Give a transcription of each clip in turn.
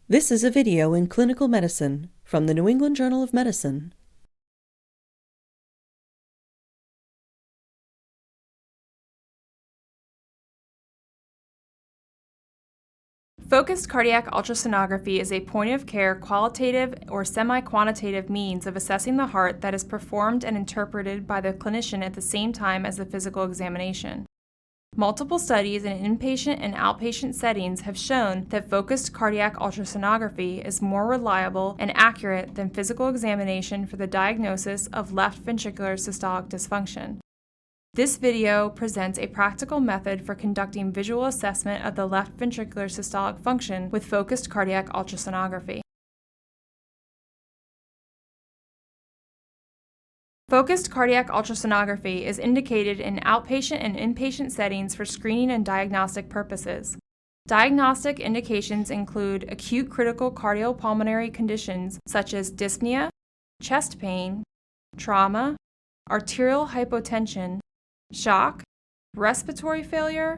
This is a video in clinical medicine from the New England Journal of Medicine. Focused cardiac ultrasonography is a point-of-care qualitative or semi-quantitative means of assessing the heart that is performed and interpreted by the clinician at the same time as the physical examination. Multiple studies in inpatient and outpatient settings have shown that focused cardiac ultrasonography is more reliable and accurate than physical examination for the diagnosis of left ventricular systolic dysfunction. This video presents a practical method for conducting visual assessment of the left ventricular systolic function with focused cardiac ultrasonography. Focused cardiac ultrasonography is indicated in outpatient and inpatient settings for screening and diagnostic purposes. Diagnostic indications include acute critical cardiopulmonary conditions such as dyspnea, chest pain, trauma, arterial hypotension, shock, respiratory failure,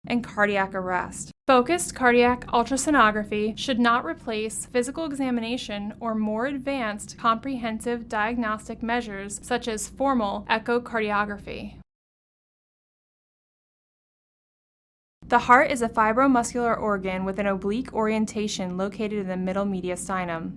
and cardiac arrest. Focused cardiac ultrasonography should not replace physical examination or more advanced comprehensive diagnostic measures such as formal echocardiography. The heart is a fibromuscular organ with an oblique orientation located in the middle mediastinum.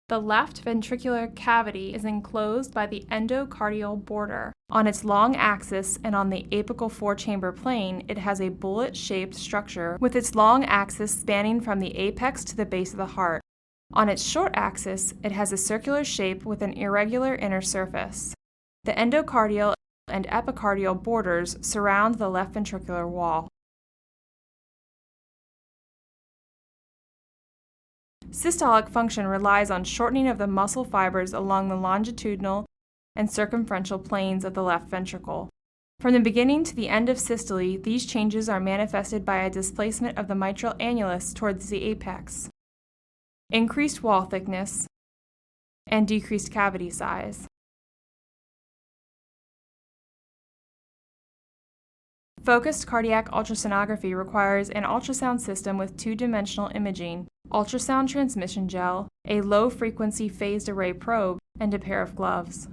The left ventricular cavity is enclosed by the endocardial border. On its long axis and on the apical four-chamber plane, it has a bullet-shaped structure with its long axis spanning from the apex to the base of the heart. On its short axis, it has a circular shape with an irregular inner surface. The endocardial and epicardial borders surround the left ventricular wall. Systolic function relies on shortening of the muscle fibers along the longitudinal and circumferential planes of the left ventricle. From the beginning to the end of systole, these changes are manifested by a displacement of the mitral annulus towards the apex, increased wall thickness, and decreased cavity size. Focused cardiac ultrasonography requires an ultrasound system with two-dimensional imaging, ultrasound transmission gel, a low-frequency phased array probe, and a pair of gloves.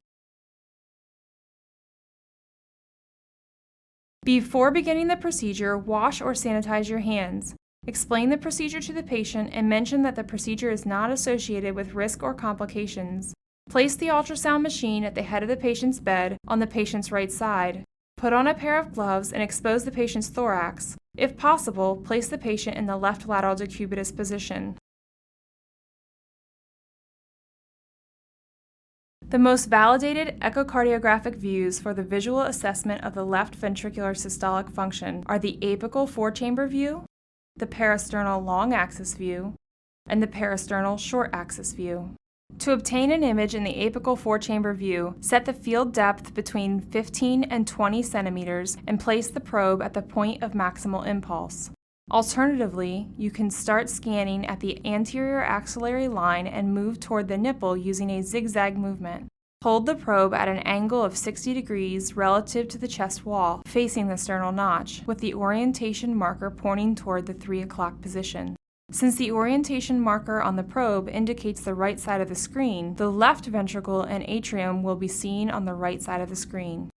Before beginning the procedure, wash or sanitize your hands. Explain the procedure to the patient and mention that the procedure is not associated with risk or complications. Place the ultrasound machine at the head of the patient's bed on the patient's right side. Put on a pair of gloves and expose the patient's thorax. If possible, place the patient in the left lateral decubitus position. The most validated echocardiographic views for the visual assessment of the left ventricular systolic function are the apical four-chamber view, the parasternal long-axis view, and the parasternal short-axis view. To obtain an image in the apical four-chamber view, set the field depth between 15 and 20 centimeters and place the probe at the point of maximal impulse. Alternatively, you can start scanning at the anterior axillary line and move toward the nipple using a zigzag movement. Hold the probe at an angle of 60 degrees relative to the chest wall, facing the sternal notch, with the orientation marker pointing toward the 3 o'clock position. Since the orientation marker on the probe indicates the right side of the screen, the left ventricle and atrium will be seen on the right side of the screen.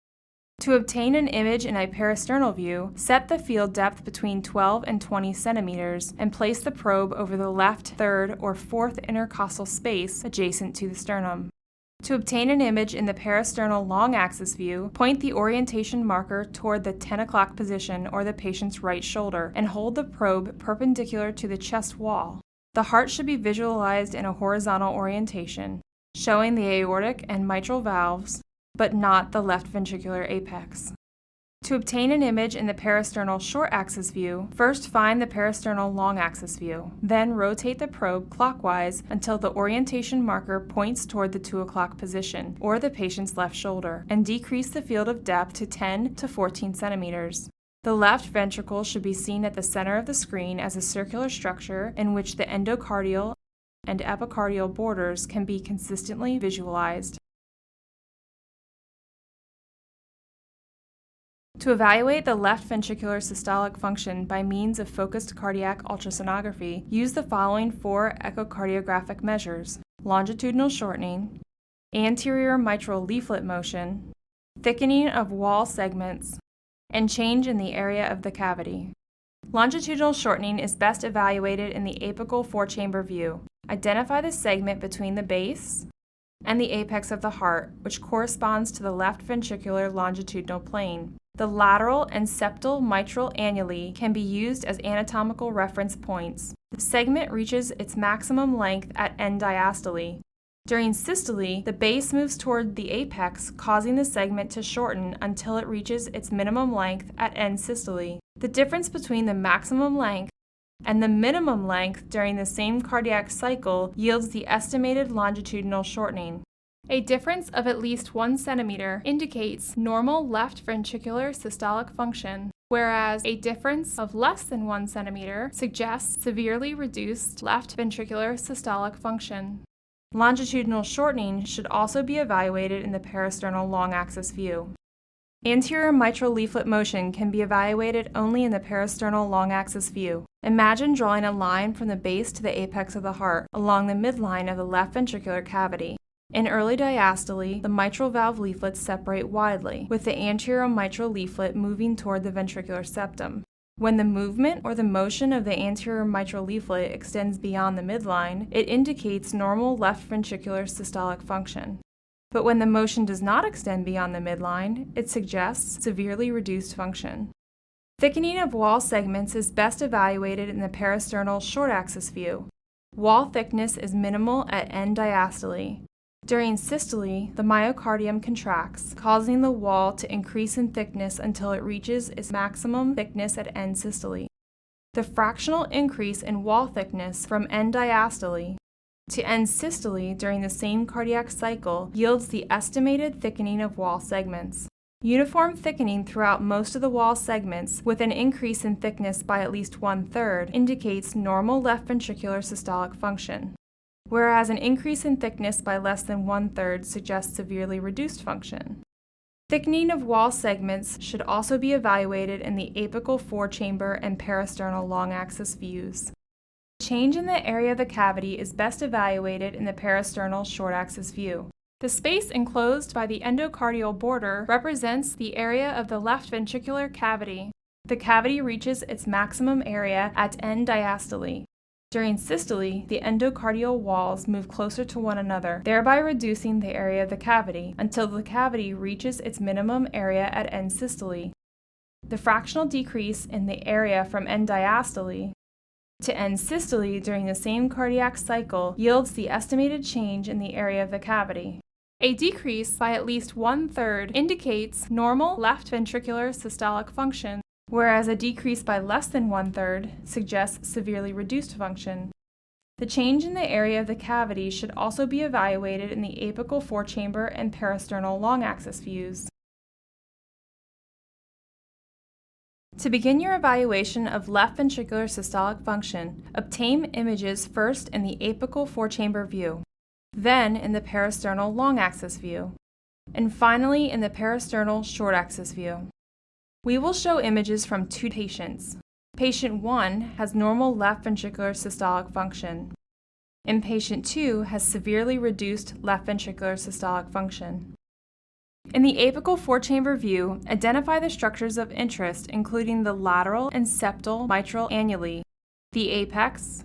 To obtain an image in a parasternal view, set the field depth between 12 and 20 centimeters and place the probe over the left third or fourth intercostal space adjacent to the sternum. To obtain an image in the parasternal long-axis view, point the orientation marker toward the 10 o'clock position or the patient's right shoulder and hold the probe perpendicular to the chest wall. The heart should be visualized in a horizontal orientation, showing the aortic and mitral valves, but not the left ventricular apex. To obtain an image in the parasternal short-axis view, first find the parasternal long-axis view, then rotate the probe clockwise until the orientation marker points toward the 2 o'clock position, or the patient's left shoulder, and decrease the field of depth to 10 to 14 centimeters. The left ventricle should be seen at the center of the screen as a circular structure in which the endocardial and epicardial borders can be consistently visualized. To evaluate the left ventricular systolic function by means of focused cardiac ultrasonography, use the following 4 echocardiographic measures: longitudinal shortening, anterior mitral leaflet motion, thickening of wall segments, and change in the area of the cavity. Longitudinal shortening is best evaluated in the apical 4-chamber view. Identify the segment between the base and the apex of the heart, which corresponds to the left ventricular longitudinal plane. The lateral and septal mitral annuli can be used as anatomical reference points. The segment reaches its maximum length at end diastole. During systole, the base moves toward the apex, causing the segment to shorten until it reaches its minimum length at end systole. The difference between the maximum length and the minimum length during the same cardiac cycle yields the estimated longitudinal shortening. A difference of at least 1 centimeter indicates normal left ventricular systolic function, whereas a difference of less than 1 centimeter suggests severely reduced left ventricular systolic function. Longitudinal shortening should also be evaluated in the parasternal long-axis view. Anterior mitral leaflet motion can be evaluated only in the parasternal long-axis view. Imagine drawing a line from the base to the apex of the heart along the midline of the left ventricular cavity. In early diastole, the mitral valve leaflets separate widely, with the anterior mitral leaflet moving toward the ventricular septum. When the movement or the motion of the anterior mitral leaflet extends beyond the midline, it indicates normal left ventricular systolic function. But when the motion does not extend beyond the midline, it suggests severely reduced function. Thickening of wall segments is best evaluated in the parasternal short-axis view. Wall thickness is minimal at end diastole. During systole, the myocardium contracts, causing the wall to increase in thickness until it reaches its maximum thickness at end systole. The fractional increase in wall thickness from end diastole to end systole during the same cardiac cycle yields the estimated thickening of wall segments. Uniform thickening throughout most of the wall segments, with an increase in thickness by at least 1/3, indicates normal left ventricular systolic function, whereas an increase in thickness by less than 1/3 suggests severely reduced function. Thickening of wall segments should also be evaluated in the apical 4-chamber and parasternal long-axis views. Change in the area of the cavity is best evaluated in the parasternal short-axis view. The space enclosed by the endocardial border represents the area of the left ventricular cavity. The cavity reaches its maximum area at end diastole. During systole, the endocardial walls move closer to one another, thereby reducing the area of the cavity until the cavity reaches its minimum area at end systole. The fractional decrease in the area from end diastole to end systole during the same cardiac cycle yields the estimated change in the area of the cavity. A decrease by at least 1/3 indicates normal left ventricular systolic function, whereas a decrease by less than 1/3 suggests severely reduced function. The change in the area of the cavity should also be evaluated in the apical 4-chamber and parasternal long-axis views. To begin your evaluation of left ventricular systolic function, obtain images first in the apical 4-chamber view, then in the parasternal long-axis view, and finally in the parasternal short-axis view. We will show images from 2 patients. Patient 1 has normal left ventricular systolic function, and patient 2 has severely reduced left ventricular systolic function. In the apical 4-chamber view, identify the structures of interest, including the lateral and septal mitral annuli, the apex,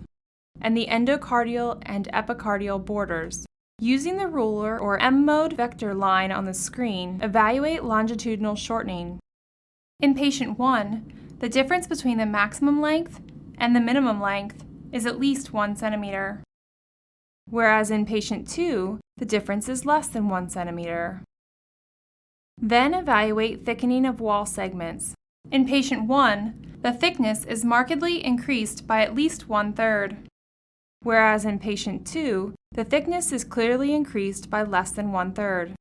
and the endocardial and epicardial borders. Using the ruler or M-mode vector line on the screen, evaluate longitudinal shortening. In patient 1, the difference between the maximum length and the minimum length is at least 1 centimeter, whereas in patient 2, the difference is less than 1 centimeter. Then evaluate thickening of wall segments. In patient 1, the thickness is markedly increased by at least 1/3, whereas in patient 2, the thickness is clearly increased by less than 1/3.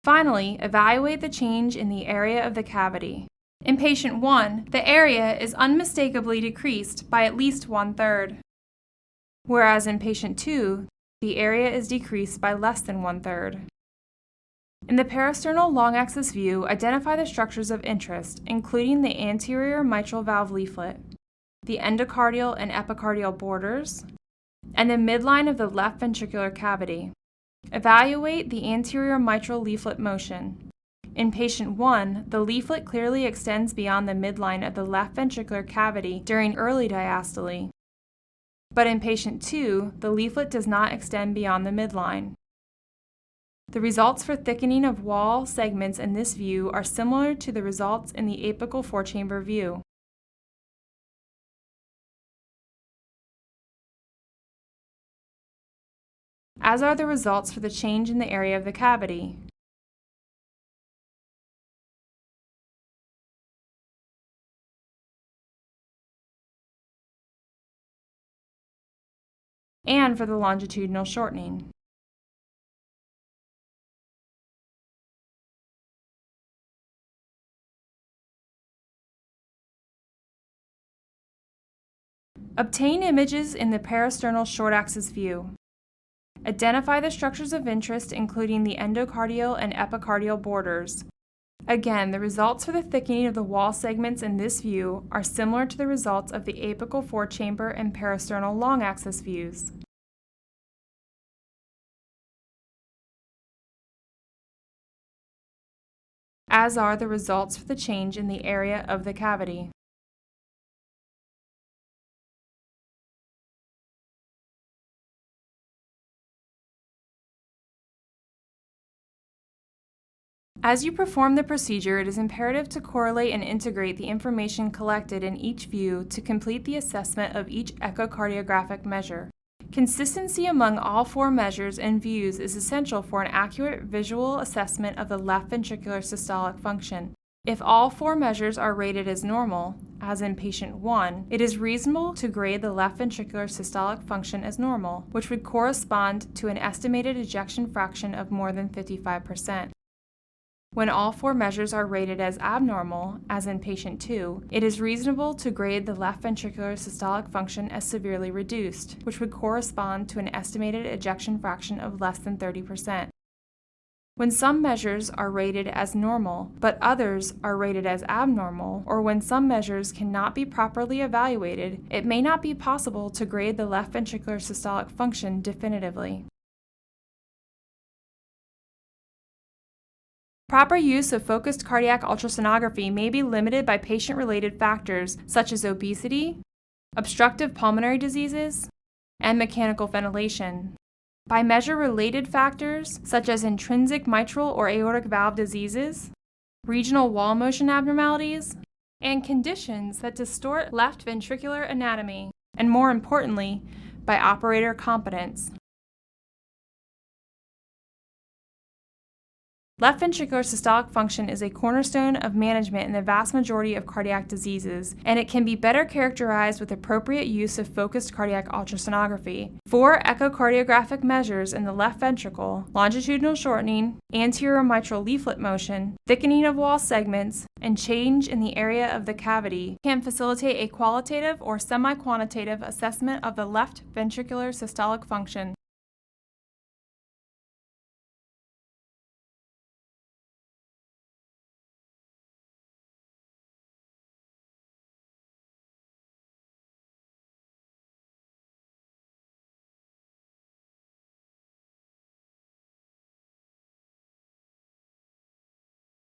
Finally, evaluate the change in the area of the cavity. In patient 1, the area is unmistakably decreased by at least 1/3, whereas in patient 2, the area is decreased by less than 1/3. In the peristernal long-axis view, identify the structures of interest, including the anterior mitral valve leaflet, the endocardial and epicardial borders, and the midline of the left ventricular cavity. Evaluate the anterior mitral leaflet motion. In patient 1, the leaflet clearly extends beyond the midline of the left ventricular cavity during early diastole. But in patient 2, the leaflet does not extend beyond the midline. The results for thickening of wall segments in this view are similar to the results in the apical four-chamber view. As are the results for the change in the area of the cavity. And for the longitudinal shortening. Obtain images in the peristernal short-axis view. Identify the structures of interest, including the endocardial and epicardial borders. Again, the results for the thickening of the wall segments in this view are similar to the results of the apical four-chamber and peristernal long-axis views. As are the results for the change in the area of the cavity. As you perform the procedure, it is imperative to correlate and integrate the information collected in each view to complete the assessment of each echocardiographic measure. Consistency among all four measures and views is essential for an accurate visual assessment of the left ventricular systolic function. If all four measures are rated as normal, as in patient 1, it is reasonable to grade the left ventricular systolic function as normal, which would correspond to an estimated ejection fraction of more than 55%. When all four measures are rated as abnormal, as in patient 2, it is reasonable to grade the left ventricular systolic function as severely reduced, which would correspond to an estimated ejection fraction of less than 30%. When some measures are rated as normal, but others are rated as abnormal, or when some measures cannot be properly evaluated, it may not be possible to grade the left ventricular systolic function definitively. Proper use of focused cardiac ultrasonography may be limited by patient-related factors such as obesity, obstructive pulmonary diseases, and mechanical ventilation. By measure-related factors such as intrinsic mitral or aortic valve diseases, regional wall motion abnormalities, and conditions that distort left ventricular anatomy, and more importantly, by operator competence. Left ventricular systolic function is a cornerstone of management in the vast majority of cardiac diseases, and it can be better characterized with appropriate use of focused cardiac ultrasonography. 4 echocardiographic measures in the left ventricle, longitudinal shortening, anterior mitral leaflet motion, thickening of wall segments, and change in the area of the cavity, can facilitate a qualitative or semi-quantitative assessment of the left ventricular systolic function.